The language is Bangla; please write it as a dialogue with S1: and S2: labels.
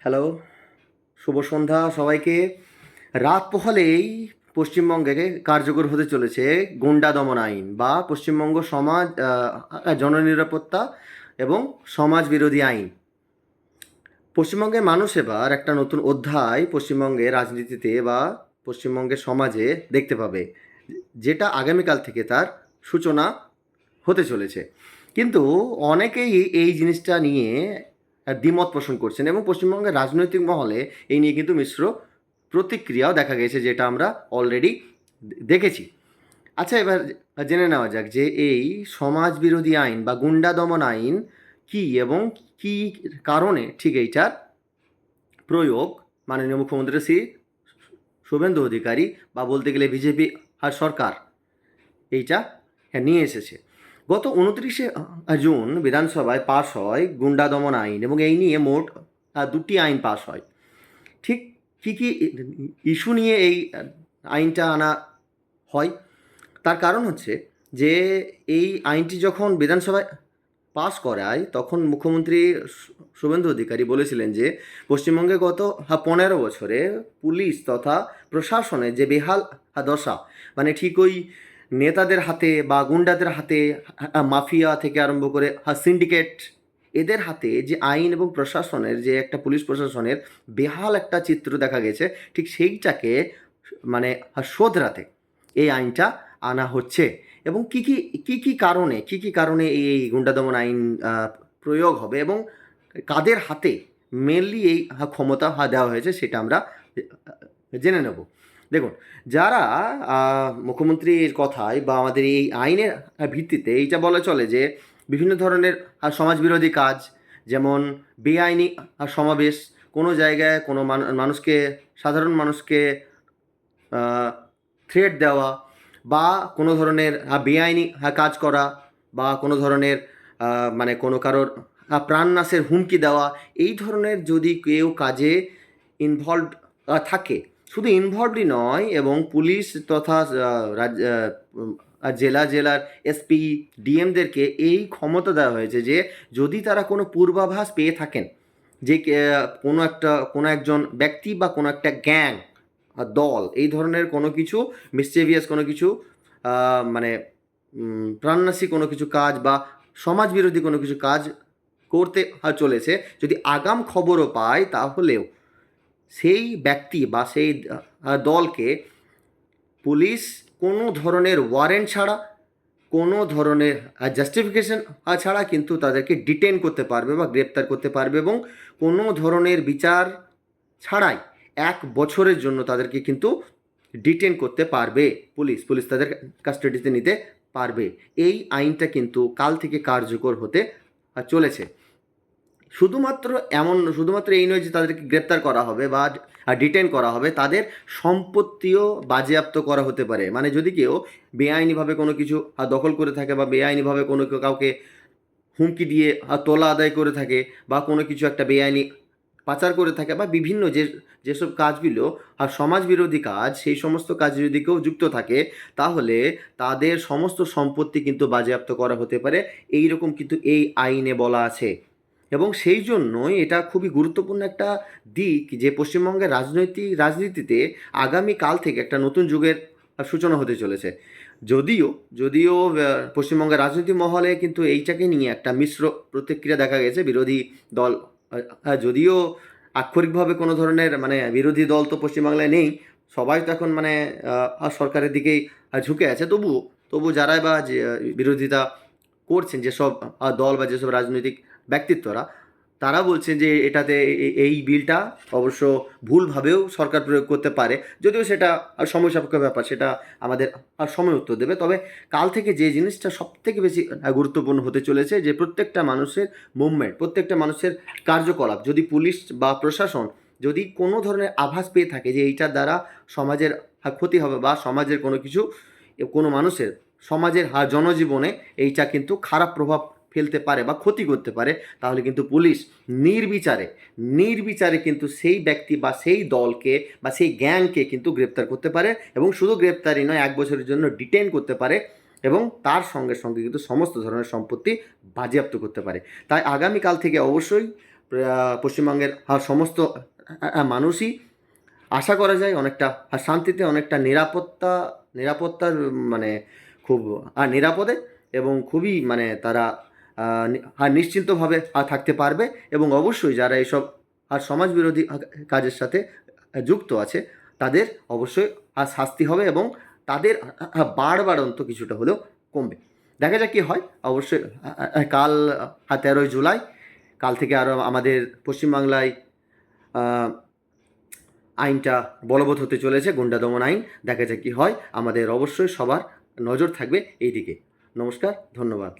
S1: হ্যালো, শুভ সন্ধ্যা সবাইকে। রাত পোহালেই পশ্চিমবঙ্গে কার্যকর হতে চলেছে গুন্ডা দমন আইন বা পশ্চিমবঙ্গ সমাজ জননিরাপত্তা এবং সমাজ বিরোধী আইন। পশ্চিমবঙ্গের মানুষ এবার একটা নতুন অধ্যায় পশ্চিমবঙ্গের রাজনীতিতে বা পশ্চিমবঙ্গের সমাজে দেখতে পাবে, যেটা আগামীকাল থেকে তার সূচনা হতে চলেছে। কিন্তু অনেকেই এই জিনিসটা নিয়ে দ্বিমত পোষণ করছেন এবং পশ্চিমবঙ্গের রাজনৈতিক মহলে এই নিয়ে কিন্তু মিশ্র প্রতিক্রিয়াও দেখা গেছে, যেটা আমরা অলরেডি দেখেছি। আচ্ছা, এবার জেনে নেওয়া যাক যে এই সমাজ বিরোধী আইন বা গুন্ডা দমন আইন কী এবং কী কারণে ঠিক এইটার প্রয়োগ মাননীয় মুখ্যমন্ত্রী শ্রী শুভেন্দু অধিকারী বা বলতে গেলে বিজেপি আর সরকার এইটা নিয়ে এসেছে। গত 29শে জুন বিধানসভায় পাশ হয় গুন্ডা দমন আইন এবং এই নিয়ে মোট দুটি আইন পাশ হয়। ঠিক কী কী ইস্যু নিয়ে এই আইনটা আনা হয়, তার কারণ হচ্ছে যে এই আইনটি যখন বিধানসভায় পাস করায় তখন মুখ্যমন্ত্রী শুভেন্দু অধিকারী বলেছিলেন যে পশ্চিমবঙ্গে গত 15 বছরে পুলিশ তথা প্রশাসনের যে বেহাল দশা, মানে ঠিক ওই নেতাদের হাতে বা গুন্ডাদের হাতে, মাফিয়া থেকে আরম্ভ করে সিন্ডিকেট, এদের হাতে যে আইন এবং প্রশাসনের যে একটা পুলিশ প্রশাসনের বেহাল একটা চিত্র দেখা গেছে, ঠিক সেইটাকে মানে শোধরাতে এই আইনটা আনা হচ্ছে। এবং কী কী কারণে এই গুন্ডা দমন আইন প্রয়োগ হবে এবং কাদের হাতে মেনলি এই ক্ষমতা দেওয়া হয়েছে সেটা আমরা জেনে নেব। দেখুন, যারা মুখ্যমন্ত্রীর কথায় বা আমাদের এই আইনের ভিত্তিতে এইটা বলা চলে যে বিভিন্ন ধরনের সমাজবিরোধী কাজ, যেমন বেআইনি সমাবেশ, কোনো জায়গায় কোনো মানুষকে, সাধারণ মানুষকে থ্রেট দেওয়া বা কোনো ধরনের বেআইনি কাজ করা বা কোনো ধরনের মানে কোনো কারোর প্রাণনাশের হুমকি দেওয়া, এই ধরনের যদি কেউ কাজে ইনভলভড থাকে, শুধু ইনভলভডই নয়, এবং পুলিশ তথা জেলার এসপি ডিএমদেরকে এই ক্ষমতা দেওয়া হয়েছে যে যদি তারা কোনো পূর্বাভাস পেয়ে থাকেন যে কোনো একজন ব্যক্তি বা কোনো একটা গ্যাং দল এই ধরনের কোনো কিছু মিসচিভিয়াস কোনো কিছু মানে প্রাণনাশী কোনো কিছু কাজ বা সমাজবিরোধী কোনো কিছু কাজ করতে চলেছে, যদি আগাম খবরও পায়, তাহলেও সেই ব্যক্তি বা সেই দলকে পুলিশ কোনো ধরনের ওয়ারেন্ট ছাড়া, কোনো ধরনের জাস্টিফিকেশন ছাড়া কিন্তু তাদেরকে ডিটেন করতে পারবে বা গ্রেপ্তার করতে পারবে, এবং কোনো ধরনের বিচার ছাড়াই 1 বছরের জন্য তাদেরকে কিন্তু ডিটেন করতে পারবে পুলিশ তাদের কাস্টাডিতে নিতে পারবে। এই আইনটা কিন্তু কাল থেকে কার্যকর হতে চলেছে। শুধুমাত্র এই নয় যে তাদেরকে গ্রেপ্তার করা হবে বা ডিটেন করা হবে, তাদের সম্পত্তিও বাজেয়াপ্ত করা হতে পারে। মানে যদি কেউ বেআইনিভাবে কোনো কিছু দখল করে থাকে বা বেআইনিভাবে কোনো কাউকে হুমকি দিয়ে তোলা আদায় করে থাকে বা কোনো কিছু একটা বেআইনি পাচার করে থাকে বা বিভিন্ন যেসব কাজগুলো সমাজ বিরোধী কাজ, সেই সমস্ত কাজে যদি কেউ যুক্ত থাকে, তাহলে তাদের সমস্ত সম্পত্তি কিন্তু বাজেয়াপ্ত করা হতে পারে। এই রকম কিন্তু এই আইনে বলা আছে। এবং সেই জন্যই এটা খুবই গুরুত্বপূর্ণ একটা দিক যে পশ্চিমবঙ্গের রাজনীতিতে আগামীকাল থেকে একটা নতুন যুগের সূচনা হতে চলেছে। যদিও পশ্চিমবঙ্গের রাজনীতি মহলে কিন্তু এইটাকে নিয়ে একটা মিশ্র প্রতিক্রিয়া দেখা গেছে। বিরোধী দল যদিও আক্ষরিকভাবে কোনো ধরনের মানে বিরোধী দল তো পশ্চিমবাংলায় নেই, সবাই তো এখন মানে সরকারের দিকেই ঝুঁকে আছে, তবু যারাই বা যে বিরোধিতা করছেন, যেসব দল বা যেসব রাজনৈতিক ব্যক্তিত্বরা, তারা বলছেন যে এটাতে এই বিলটা অবশ্য ভুলভাবেও সরকার প্রয়োগ করতে পারে, যদিও সেটা সময় সাপেক্ষ ব্যাপার, সেটা আমাদের সময় উত্তর দেবে। তবে কাল থেকে যে জিনিসটা সবথেকে বেশি গুরুত্বপূর্ণ হতে চলেছে, যে প্রত্যেকটা মানুষের মুভমেন্ট, প্রত্যেকটা মানুষের কার্যকলাপ, যদি পুলিশ বা প্রশাসন যদি কোনো ধরনের আভাস পেয়ে থাকে যে এইটার দ্বারা সমাজের ক্ষতি হবে বা সমাজের কোনো মানুষের সমাজের জনজীবনে এইটা কিন্তু খারাপ প্রভাব ফেলতে পারে বা ক্ষতি করতে পারে, তাহলে কিন্তু পুলিশ নির্বিচারে কিন্তু সেই ব্যক্তি বা সেই দলকে বা সেই গ্যাংকে কিন্তু গ্রেপ্তার করতে পারে, এবং শুধু গ্রেপ্তারই নয়, 1 বছরের জন্য ডিটেন করতে পারে, এবং তার সঙ্গে সঙ্গে কিন্তু সমস্ত ধরনের সম্পত্তি বাজেয়াপ্ত করতে পারে। তাই আগামীকাল থেকে অবশ্যই পশ্চিমবঙ্গের সমস্ত মানুষই আশা করা যায় অনেকটা শান্তিতে, অনেকটা নিরাপত্তার মানে খুব নিরাপদে এবং খুবই মানে তারা নিশ্চিন্তভাবে থাকতে পারবে। এবং অবশ্যই যারা এইসব সমাজবিরোধী কাজের সাথে যুক্ত আছে তাদের অবশ্যই শাস্তি হবে এবং তাদের বাড়বাড়ন্ত কিছুটা হলেও কমবে। দেখা যাক কী হয়। অবশ্যই কাল 13ই জুলাই, কাল থেকে আরও আমাদের পশ্চিমবাংলায় আইনটা বলবৎ হতে চলেছে, গুন্ডা দমন আইন। দেখা যাক কী হয়। আমাদের অবশ্যই সবার নজর থাকবে এই দিকে। নমস্কার, ধন্যবাদ।